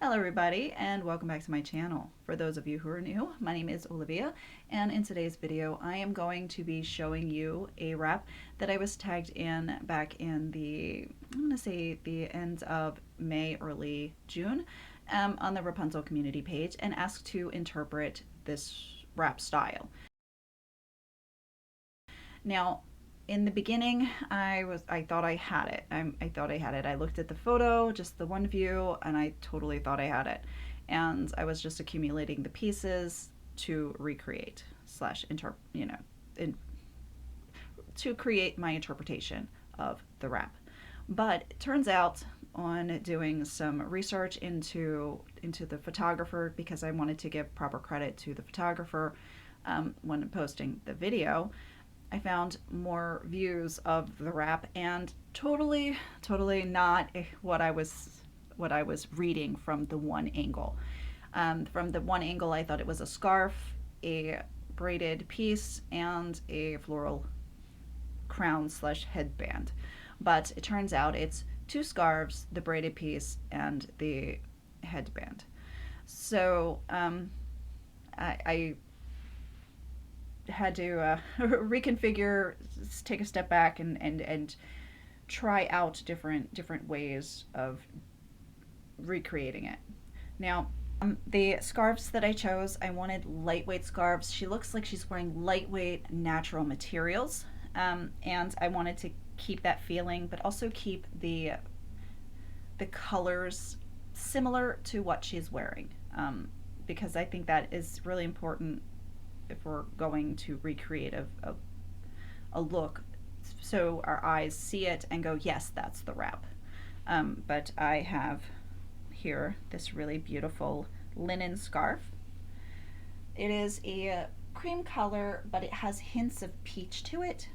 Hello everybody and welcome back to my channel. For those of you who are new, my name is Olivia, and in today's video I am going to be showing you a wrap that I was tagged in back in I'm going to say the end of May, early June, on the Wrapunzel community page, and asked to interpret this wrap style. Now, in the beginning, I thought I had it. I thought I had it. I looked at the photo, just the one view, and I totally thought I had it. And I was just accumulating the pieces to recreate to create my interpretation of the wrap. But it turns out, on doing some research into the photographer, because I wanted to give proper credit to the photographer when posting the video, I found more views of the wrap, and totally not what I was reading from the one angle. From the one angle, I thought it was a scarf, a braided piece, and a floral crown / headband. But it turns out it's two scarves, the braided piece, and the headband. So I had to reconfigure, take a step back, and try out different ways of recreating it. Now, the scarves that I chose, I wanted lightweight scarves. She looks like she's wearing lightweight natural materials, and I wanted to keep that feeling, but also keep the colors similar to what she's wearing, because I think that is really important if we're going to recreate a look, so our eyes see it and go, yes, that's the wrap. But I have here this really beautiful linen scarf. It is a cream color, but it has hints of peach to it.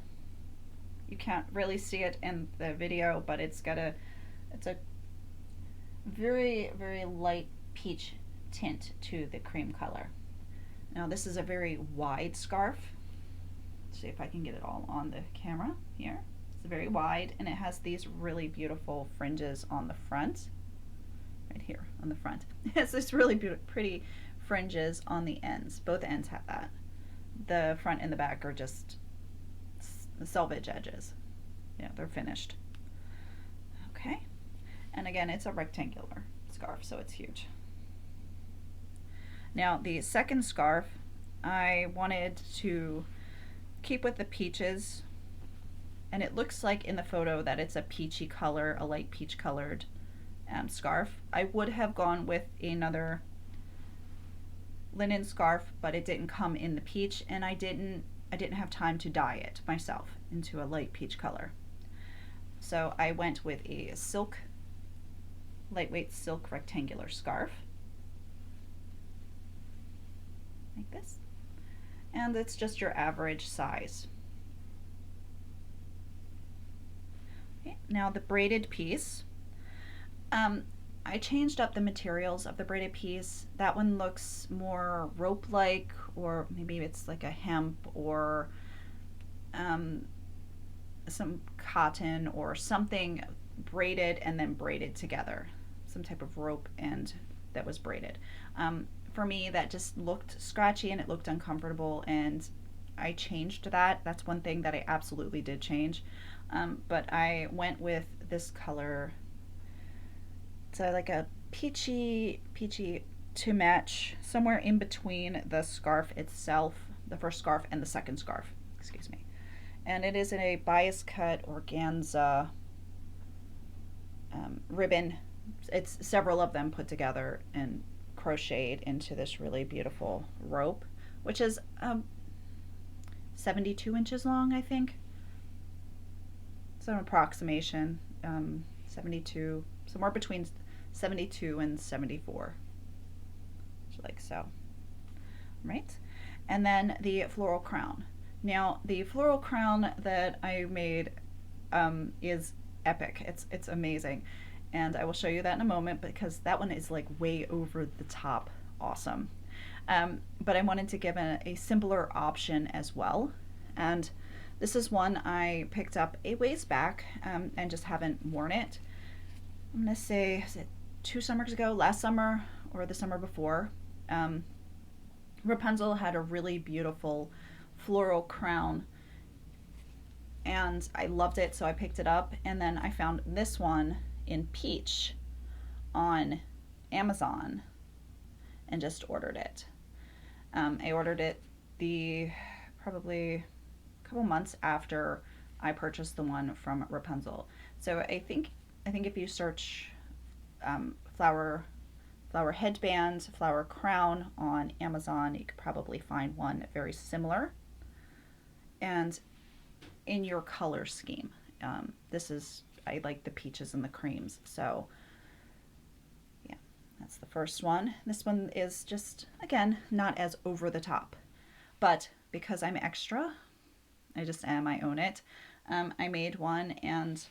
You can't really see it in the video, but it's a very light peach tint to the cream color. Now, this is a very wide scarf. Let's see if I can get it all on the camera here. It's very wide, and it has these really beautiful fringes on the front, right here on the front. It has this really pretty fringes on the ends. Both ends have that. The front and the back are just the selvage edges. Yeah, they're finished. Okay, and again, it's a rectangular scarf, so it's huge. Now, the second scarf, I wanted to keep with the peaches, and it looks like in the photo that it's a peachy color, a light peach colored scarf. I would have gone with another linen scarf, but it didn't come in the peach, and I didn't have time to dye it myself into a light peach color. So I went with a lightweight silk rectangular scarf, like this, and it's just your average size. Okay, now the braided piece, I changed up the materials of the braided piece. That one looks more rope-like, or maybe it's like a hemp, or some cotton or something braided and then braided together, some type of rope and that was braided. For me, that just looked scratchy and it looked uncomfortable, and I changed that. That's one thing that I absolutely did change. But I went with this color. It's like a peachy to match, somewhere in between the scarf itself, the first scarf, and the second scarf, excuse me. And it is in a bias cut organza ribbon. It's several of them put together and crocheted into this really beautiful rope, which is 72 inches long, I think. It's an approximation, 72, somewhere between 72 and 74, like so. Right, and then the floral crown. Now, the floral crown that I made is epic. It's amazing. And I will show you that in a moment, because that one is like way over the top awesome. But I wanted to give a simpler option as well. And this is one I picked up a ways back and just haven't worn it. I'm going to say, is it 2 summers ago, last summer or the summer before, Wrapunzel had a really beautiful floral crown, and I loved it, so I picked it up. And then I found this one in peach on Amazon and just ordered it. I ordered it probably a couple months after I purchased the one from Wrapunzel. So I think if you search flower headband, flower crown on Amazon, you could probably find one very similar and in your color scheme. I like the peaches and the creams, so yeah, that's the first one. This one is just, again, not as over the top, but because I'm extra, I just am, I own it. I made one, and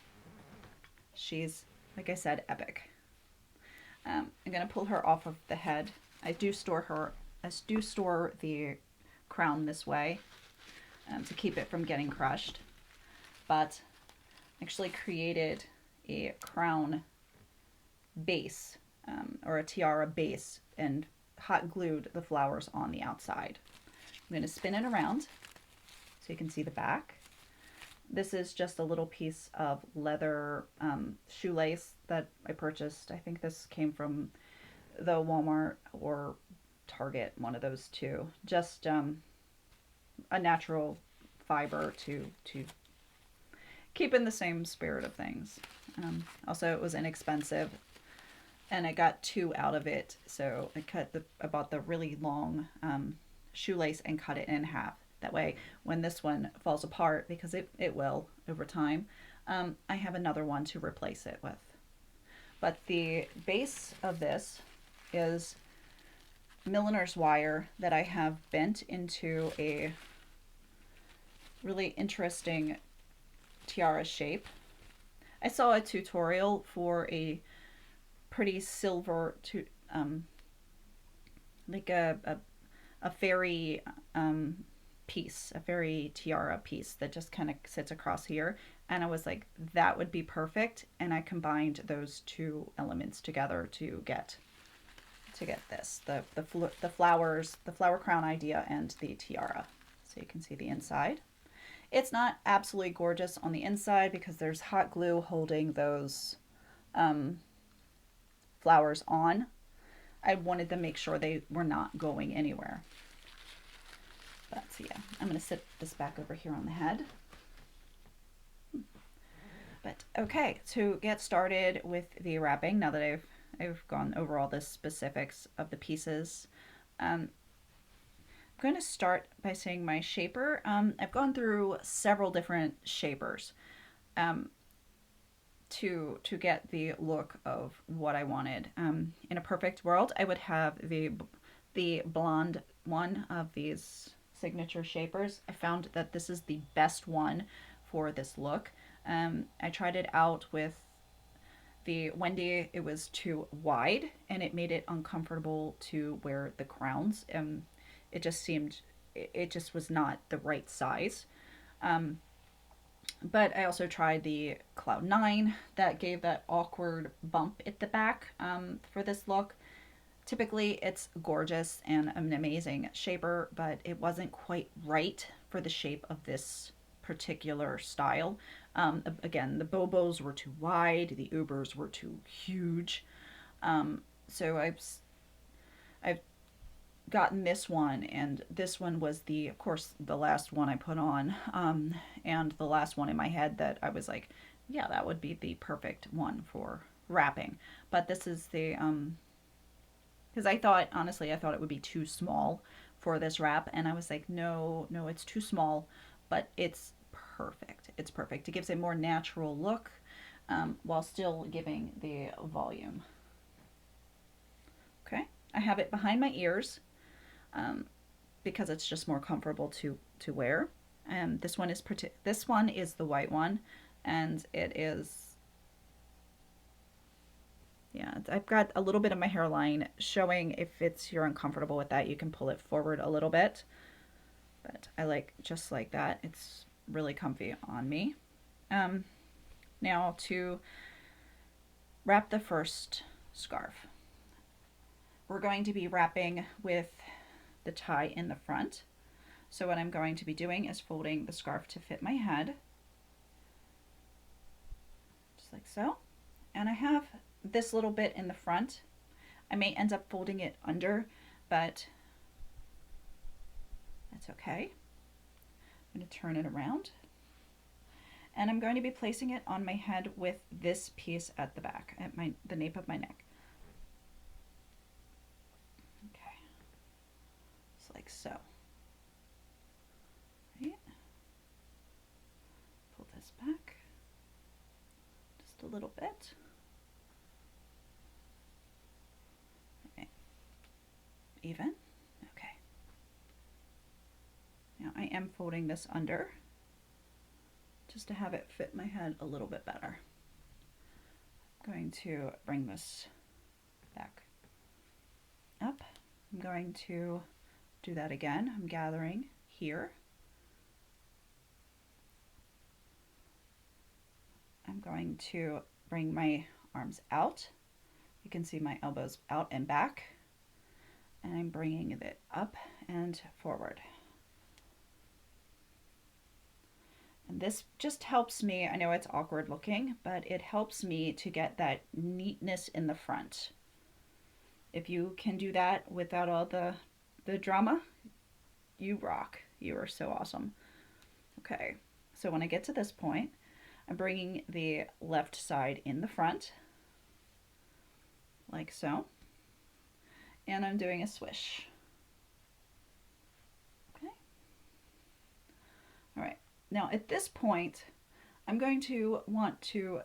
she's, like I said, epic. I'm gonna pull her off of the head. I do store the crown this way to keep it from getting crushed, but actually created a crown base or a tiara base and hot glued the flowers on the outside. I'm going to spin it around so you can see the back. This is just a little piece of leather shoelace that I purchased. I think this came from the Walmart or Target, one of those two. Just a natural fiber to keep in the same spirit of things. Also, it was inexpensive, and I got 2 out of it. So I bought the really long shoelace and cut it in half. That way, when this one falls apart, because it will over time, I have another one to replace it with. But the base of this is milliner's wire that I have bent into a really interesting tiara shape. I saw a tutorial for a pretty silver like a fairy piece, a fairy tiara piece that just kind of sits across here, and I was like, that would be perfect. And I combined those 2 elements together to get this, the flowers, the flower crown idea, and the tiara. So you can see the inside. It's not absolutely gorgeous on the inside because there's hot glue holding those flowers on. I wanted to make sure they were not going anywhere. But so yeah, I'm going to sit this back over here on the head. But okay, to get started with the wrapping, now that I've gone over all the specifics of the pieces, I'm going to start by saying my shaper. I've gone through several different shapers to get the look of what I wanted. In a perfect world, I would have the blonde one of these signature shapers. I found that this is the best one for this look. I tried it out with the Wendy. It was too wide and it made it uncomfortable to wear the crowns. It just was not the right size. But I also tried the Cloud 9 that gave that awkward bump at the back for this look. Typically it's gorgeous and an amazing shaper, but it wasn't quite right for the shape of this particular style. Again, the bobos were too wide, the ubers were too huge. So I've gotten this one, and this one was of course the last one I put on, and the last one in my head that I was like, yeah, that would be the perfect one for wrapping. But this is the because I thought it would be too small for this wrap, and I was like, no, it's too small, but it's perfect. It's perfect. It gives a more natural look while still giving the volume. Okay, I have it behind my ears because it's just more comfortable to wear. And this one is the white one, and it is, yeah, I've got a little bit of my hairline showing. If you're uncomfortable with that, you can pull it forward a little bit, but I like just like that. It's really comfy on me. Now to wrap the first scarf. We're going to be wrapping with the tie in the front. So what I'm going to be doing is folding the scarf to fit my head, just like so. And I have this little bit in the front. I may end up folding it under, but that's okay. I'm going to turn it around. And I'm going to be placing it on my head with this piece at the back, at the nape of my neck. Okay, just like so. Right. Pull this back just a little bit. Okay. Even. Okay. Now I am folding this under, just to have it fit my head a little bit better. I'm going to bring this back up. I'm going to do that again. I'm gathering here. I'm going to bring my arms out. You can see my elbows out and back. And I'm bringing it up and forward. And this just helps me, I know it's awkward looking, but it helps me to get that neatness in the front. If you can do that without all the drama, you rock. You are so awesome. Okay, so when I get to this point, I'm bringing the left side in the front, like so, and I'm doing a swish. Okay. All right. Now at this point, I'm going to want to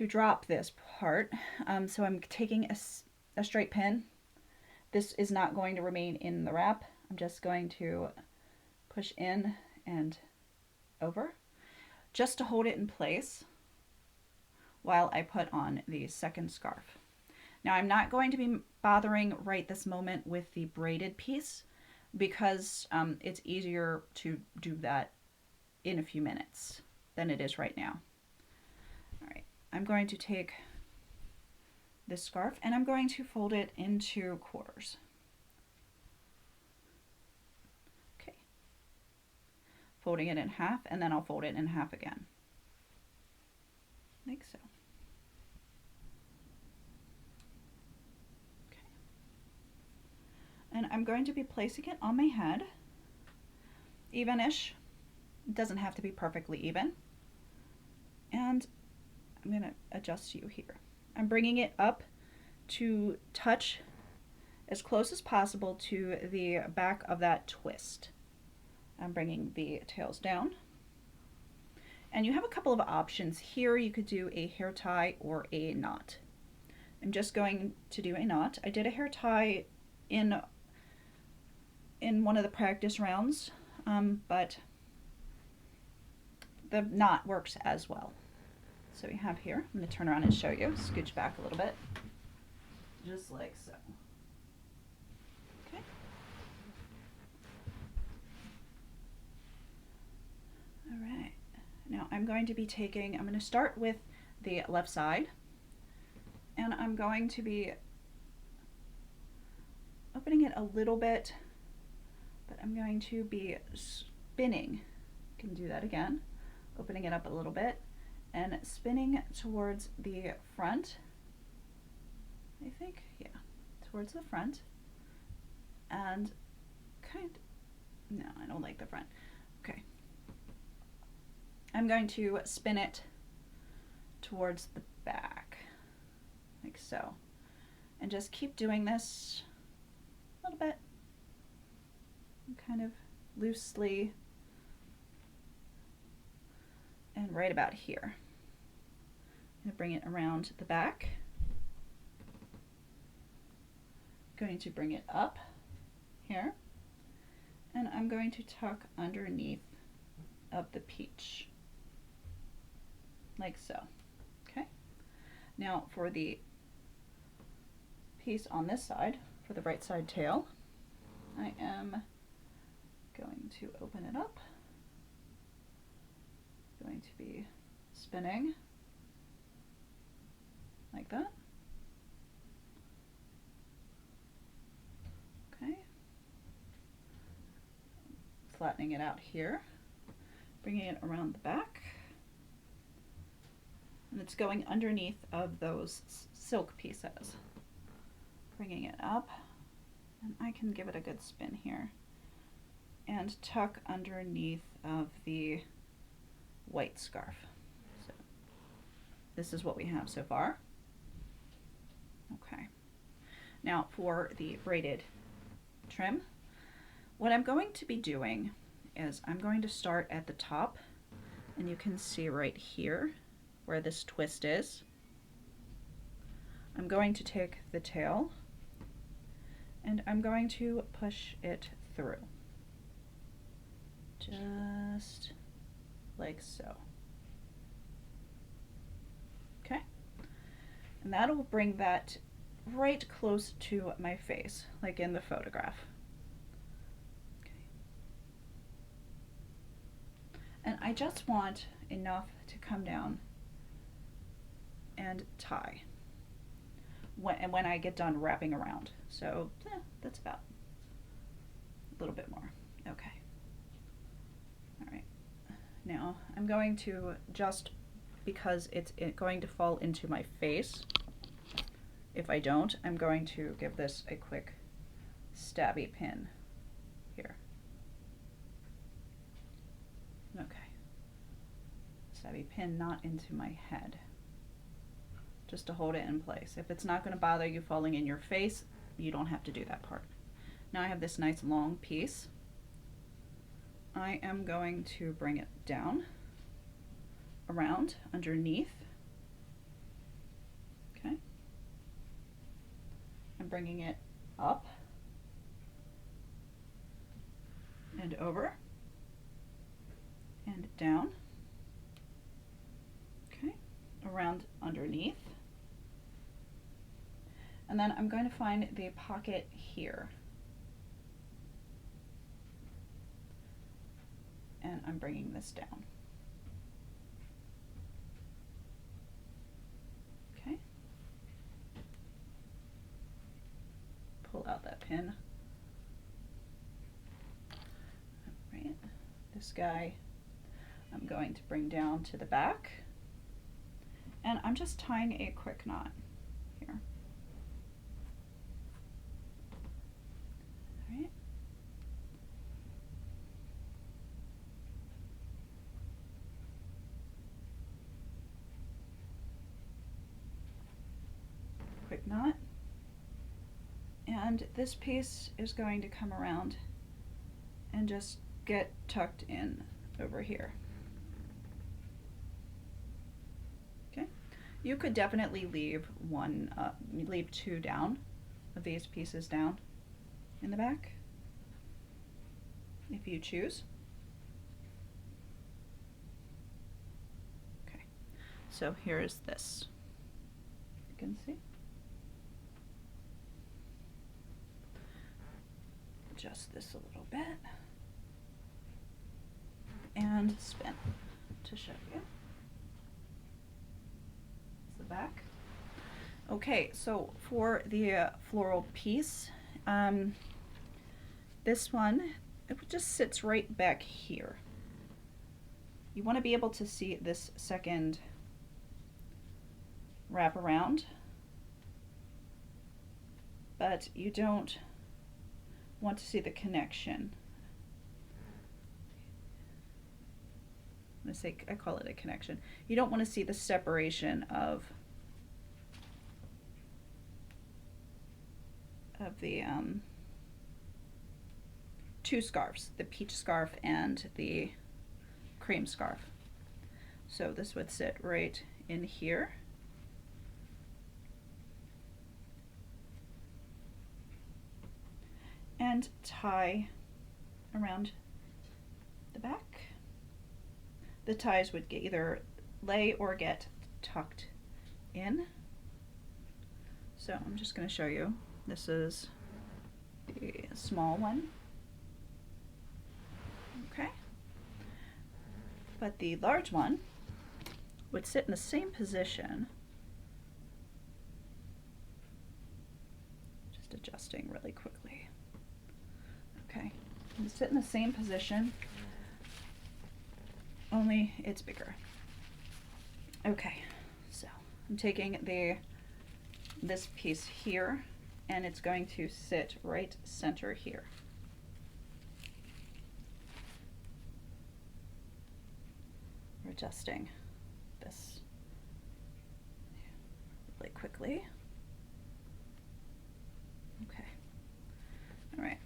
drop this part. So I'm taking a straight pin. This is not going to remain in the wrap. I'm just going to push in and over, just to hold it in place while I put on the second scarf. Now I'm not going to be bothering right this moment with the braided piece, because it's easier to do that in a few minutes than it is right now. All right, I'm going to take this scarf and I'm going to fold it into quarters. Okay, folding it in half, and then I'll fold it in half again, like so. And I'm going to be placing it on my head, even-ish. It doesn't have to be perfectly even. And I'm going to adjust you here. I'm bringing it up to touch as close as possible to the back of that twist. I'm bringing the tails down. And you have a couple of options here. You could do a hair tie or a knot. I'm just going to do a knot. I did a hair tie in one of the practice rounds, but the knot works as well. So we have here, I'm going to turn around and show you, scooch back a little bit, just like so. Okay. All right, now I'm going to start with the left side, and I'm going to be opening it a little bit, but I'm going to be spinning. I can do that again, opening it up a little bit and spinning towards the front. I think, yeah, towards the front. And no, I don't like the front. Okay. I'm going to spin it towards the back, like so. And just keep doing this a little bit. Kind of loosely, and right about here. I'm going to bring it around the back. Going to bring it up here, and I'm going to tuck underneath of the peach, like so. Okay. Now for the piece on this side, for the right side tail, I am going to open it up, going to be spinning like that, flattening it out here, bringing it around the back. And it's going underneath of those silk pieces. Bringing it up, and I can give it a good spin here. And tuck underneath of the white scarf. So this is what we have so far. Okay. Now for the braided trim, what I'm going to be doing is I'm going to start at the top, and you can see right here where this twist is. I'm going to take the tail and I'm going to push it through. Just like so. Okay? And that'll bring that right close to my face, like in the photograph. Okay. And I just want enough to come down and tie when I get done wrapping around. So that's about a little bit more. Okay. All right. Now I'm going to, just because it's going to fall into my face, if I don't, I'm going to give this a quick stabby pin here. Okay. Stabby pin not into my head, just to hold it in place. If it's not going to bother you falling in your face, you don't have to do that part. Now I have this nice long piece. I am going to bring it down, around, underneath. Okay. I'm bringing it up and over and down. Okay. Around underneath. And then I'm going to find the pocket here. And I'm bringing this down. Okay. Pull out that pin. All right. This guy I'm going to bring down to the back. And I'm just tying a quick knot here. All right. Quick knot, and this piece is going to come around and just get tucked in over here. Okay, you could definitely leave leave two down of these pieces down in the back if you choose. Okay, so here is this. You can see. Adjust this a little bit and spin to show you. It's the back. Okay, so for the floral piece, this one, it just sits right back here. You want to be able to see this second wrap around, but you don't want to see the connection. I call it a connection. You don't want to see the separation of the two scarves, the peach scarf and the cream scarf. So this would sit right in here. And tie around the back. The ties would either lay or get tucked in. So I'm just going to show you. This is the small one. Okay. But the large one would sit in the same position. Just adjusting really quickly. Okay, sit in the same position, only it's bigger. Okay, so I'm taking this piece here, and it's going to sit right center here. We're adjusting this really quickly. Okay, all right.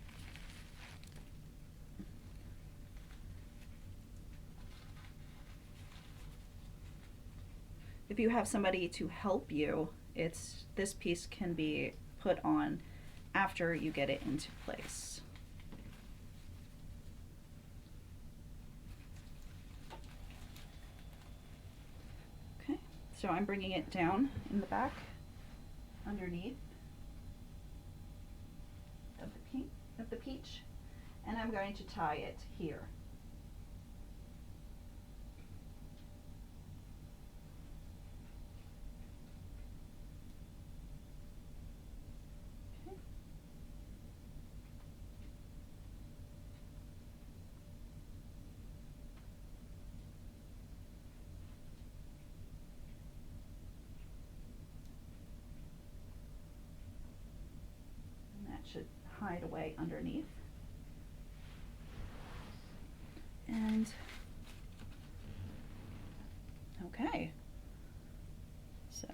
If you have somebody to help you, this piece can be put on after you get it into place. Okay, so I'm bringing it down in the back underneath of the peach, and I'm going to tie it here. Should hide away underneath. And okay, so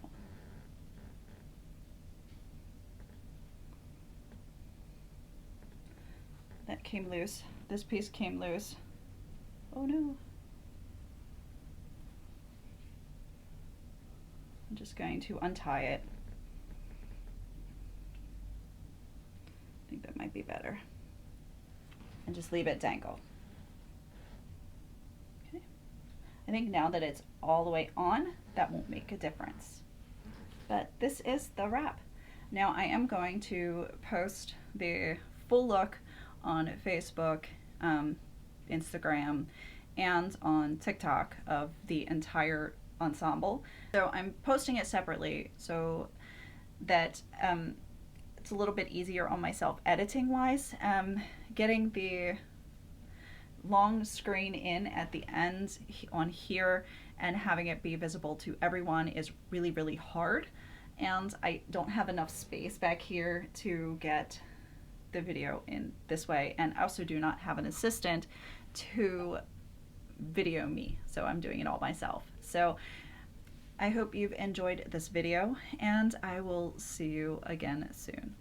that came loose. This piece came loose. Oh no. I'm just going to untie it. I think that might be better. And just leave it dangle. Okay. I think now that it's all the way on, that won't make a difference. But this is the wrap. Now I am going to post the full look on Facebook, Instagram, and on TikTok of the entire ensemble. So I'm posting it separately so that it's a little bit easier on myself editing wise. Getting the long screen in at the end on here and having it be visible to everyone is really, really hard. And I don't have enough space back here to get the video in this way. And I also do not have an assistant to video me. So I'm doing it all myself. So I hope you've enjoyed this video, and I will see you again soon.